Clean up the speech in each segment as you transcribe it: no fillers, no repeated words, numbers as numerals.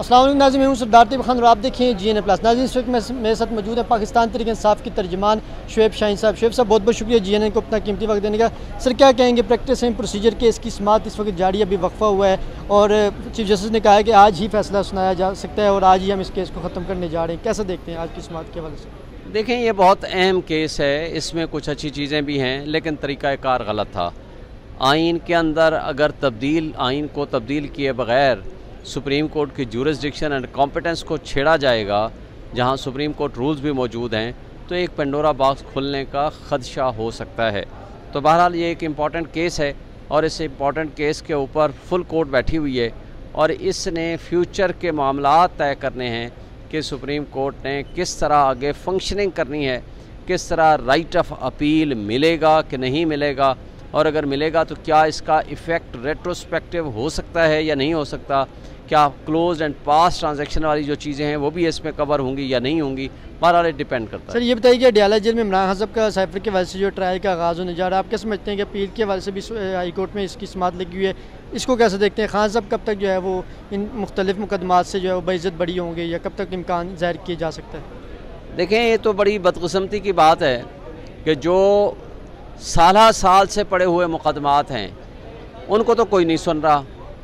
अस्सलाम वालेकुम नाज़रीन, मैं हूं सरदार तैयब खान और आप देखें GN प्लस। नाज़रीन, इस वक्त मेरे साथ मौजूद है पाकिस्तान तहरीक इंसाफ के तर्जुमान शुएब शाहीन साहब। शुएब साहब, बहुत बहुत शुक्रिया GN को अपना कीमती वक्त देने का। सर, क्या कहेंगे, प्रैक्टिस एंड प्रोसीजर के इसकी समाअत इस वक्त जारी, अभी वक्फा हुआ है और चीफ जस्टिस ने कहा है कि आज ही फैसला सुनाया जा सकता है और आज ही हम इस केस को ख़त्म करने जा रहे हैं। कैसा देखते हैं आज की समाअत के हवाले से? देखें, ये बहुत अहम केस है, इसमें कुछ अच्छी चीज़ें भी हैं लेकिन तरीक़ाकार गलत था। आइन के अंदर अगर आइन को तब्दील किए बग़ैर सुप्रीम कोर्ट की जुरिस्डिक्शन एंड कॉम्पिटेंस को छेड़ा जाएगा, जहां सुप्रीम कोर्ट रूल्स भी मौजूद हैं, तो एक पेंडोरा बॉक्स खुलने का ख़दशा हो सकता है। तो बहरहाल ये एक इम्पॉर्टेंट केस है और इस इम्पॉर्टेंट केस के ऊपर फुल कोर्ट बैठी हुई है और इसने फ्यूचर के मामलात तय करने हैं कि सुप्रीम कोर्ट ने किस तरह आगे फंक्शनिंग करनी है, किस तरह राइट ऑफ अपील मिलेगा कि नहीं मिलेगा, और अगर मिलेगा तो क्या इसका इफ़ेक्ट रेट्रोस्पेक्टिव हो सकता है या नहीं हो सकता, क्या क्लोज एंड पास ट्रांजैक्शन वाली जो चीज़ें हैं वो भी इसमें कवर होंगी या नहीं होंगी, बहरहाल डिपेंड करता है। सर, ये बताइए कि अडयाला जेल में इमरान खान साहब का साइफर के हवाले से जो ट्रायल का आगाज़ होने जा रहा है, आप क्या समझते हैं कि अपील के हवाले से भी हाई कोर्ट में इसकी समाअत लगी हुई है, इसको कैसे देखते हैं? खान साहब कब तक जो है वो इन मुख्तलिफ मुकदमात से जो है वो बेइज्जत बरी होंगे या कब तक इम्कान ज़ाहिर किया जा सकता है? देखें, ये तो बड़ी बदकिस्मती की बात है कि जो साल से पड़े हुए मुकदमात हैं उनको तो कोई नहीं सुन रहा,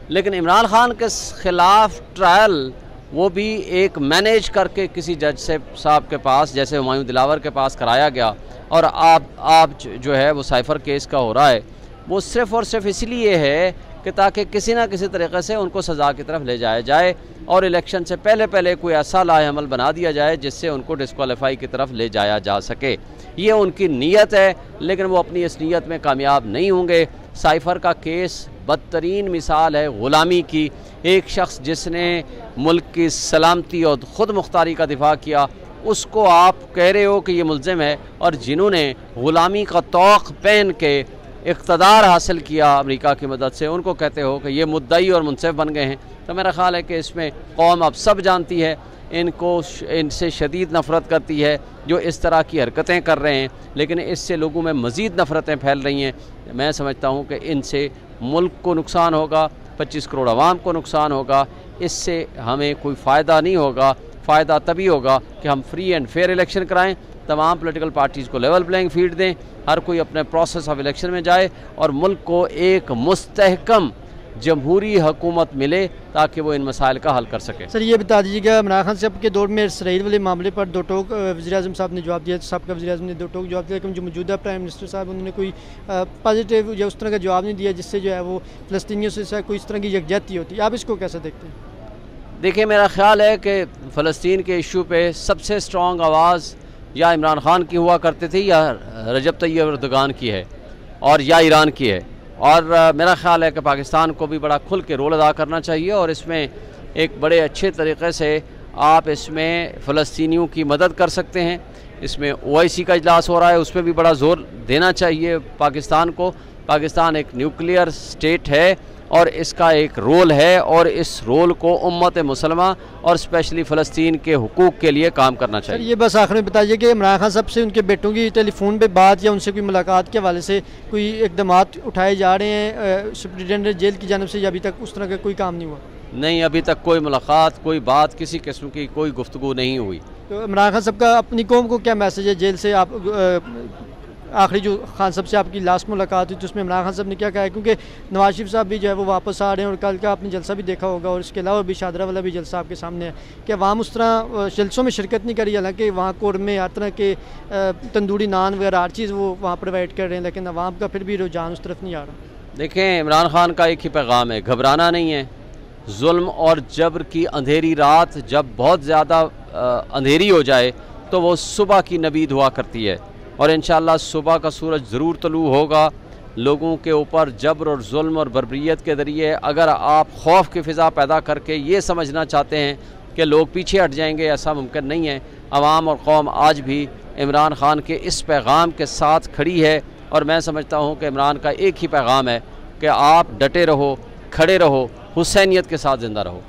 लेकिन इमरान खान के ख़िलाफ़ ट्रायल वो भी एक मैनेज करके किसी जज से साहब के पास, जैसे हुमायूं दिलावर के पास कराया गया, और आप जो है वो साइफर केस का हो रहा है, वो सिर्फ़ और सिर्फ इसलिए है कि ताकि किसी ना किसी तरीक़े से उनको सज़ा की तरफ ले जाया जाए और इलेक्शन से पहले कोई ऐसा लाएअमल बना दिया जाए जिससे उनको डिस्क्वालीफाई की तरफ ले जाया जा सके। ये उनकी नीयत है, लेकिन वो अपनी इस नीयत में कामयाब नहीं होंगे। साइफर का केस बदतरीन मिसाल है ग़ुलामी की। एक शख्स जिसने मुल्क की सलामती और ख़ुद मुख्तारी का दिफा किया, उसको आप कह रहे हो कि ये मुल्ज़िम है, और जिन्होंने ग़ुलामी का तौक़ पहन के इक़्तिदार हासिल किया अमेरिका की मदद से, उनको कहते हो कि ये मुद्दई और मुनसिफ बन गए हैं। तो मेरा ख़्याल है कि इसमें कौम अब सब जानती है, इनसे शदीद नफ़रत करती है जो इस तरह की हरकतें कर रहे हैं, लेकिन इससे लोगों में मज़ीद नफ़रतें फैल रही हैं। मैं समझता हूँ कि इनसे मुल्क को नुकसान होगा, 25 करोड़ आवाम को नुकसान होगा, इससे हमें कोई फ़ायदा नहीं होगा। फ़ायदा तभी होगा कि हम फ्री एंड फेयर इलेक्शन कराएं, तमाम पॉलिटिकल पार्टीज़ को लेवल प्लेइंग फील्ड दें, हर कोई अपने प्रोसेस ऑफ इलेक्शन में जाए और मुल्क को एक मुस्तहकम जमहूरी हुकूमत मिले ताकि वो इन मसाइल का हल कर सके। सर, ये बता दीजिएगा, इमरान खान साहब के दौर में इसराइल वाले मामले पर दो टोक वज़ीर-ए-आज़म साहब ने जवाब दिया, साहब का वज़ीर-ए-आज़म ने दो टोक जवाब दिया, लेकिन जो मौजूदा प्राइम मिनिस्टर साहब उन्होंने कोई पॉजिटिव या उस तरह का जवाब नहीं दिया जिससे जो है वो फ़लस्तीनियों से कोई इस तरह की यकजहती होती है। आप इसको कैसे देखते हैं? देखिए, मेरा ख़्याल है कि फ़लस्तीन के इशू पे सबसे स्ट्रॉन्ग आवाज़ या इमरान खान की हुआ करती थी या रजब तैयब एर्दोगान की है और या ईरान की है, और मेरा ख़्याल है कि पाकिस्तान को भी बड़ा खुल के रोल अदा करना चाहिए और इसमें एक बड़े अच्छे तरीक़े से आप इसमें फ़लस्तीनियों की मदद कर सकते हैं। इसमें OIC का इजलास हो रहा है, उस पर भी बड़ा ज़ोर देना चाहिए पाकिस्तान को। पाकिस्तान एक न्यूक्लियर स्टेट है और इसका एक रोल है, और इस रोल को उम्मत मुसलमा और स्पेशली फ़लस्तीन के हुकूक़ के लिए काम करना चाहिए। सर, ये बस आखिर में बताइए कि इमरान खान साहब से उनके बेटों की टेलीफोन पे बात या उनसे कोई मुलाकात के हवाले से कोई इक़दामात उठाए जा रहे हैं सुप्रिटेंडेंट जेल की जानिब से, या अभी तक उस तरह का कोई काम नहीं हुआ? नहीं, अभी तक कोई मुलाकात, कोई बात, किसी किस्म की कोई गुफ्तगू नहीं हुई। तो इमरान खान साहब का अपनी कौम को क्या मैसेज है जेल से? आप आखिरी जो खान साहब से आपकी लास्ट मुलाकात हुई तो उसमें इमरान खान साहब ने क्या कहा है, क्योंकि नवाज शरीफ साहब भी जो है वो वापस आ रहे हैं और कल का आपने जलसा भी देखा होगा, और इसके अलावा भी शादरा वाला भी जलसा आपके सामने है कि अवाम उस तरह जलसों में शिरकत नहीं करी, हालांकि वहाँ कोर्ट में हर तरह के तंदूरी नान वगैरह हर चीज़ वो वहाँ प्रोवाइड कर रहे हैं, लेकिन अवाम का फिर भी रुझान उस तरफ नहीं आ रहा। देखें, इमरान खान का एक ही पैगाम है, घबराना नहीं है। जुल्म और जबर की अंधेरी रात जब बहुत ज़्यादा अंधेरी हो जाए तो वो सुबह की नबीद हुआ करती है, और इंशाअल्लाह सुबह का सूरज ज़रूर तलू होगा। लोगों के ऊपर जबर और जुल्म और बर्बरियत के ज़रिए अगर आप खौफ की फ़िज़ा पैदा करके ये समझना चाहते हैं कि लोग पीछे हट जाएंगे, ऐसा मुमकिन नहीं है। अवाम और कौम आज भी इमरान खान के इस पैगाम के साथ खड़ी है, और मैं समझता हूँ कि इमरान का एक ही पैगाम है कि आप डटे रहो, खड़े रहो, हुसैनियत के साथ ज़िंदा रहो।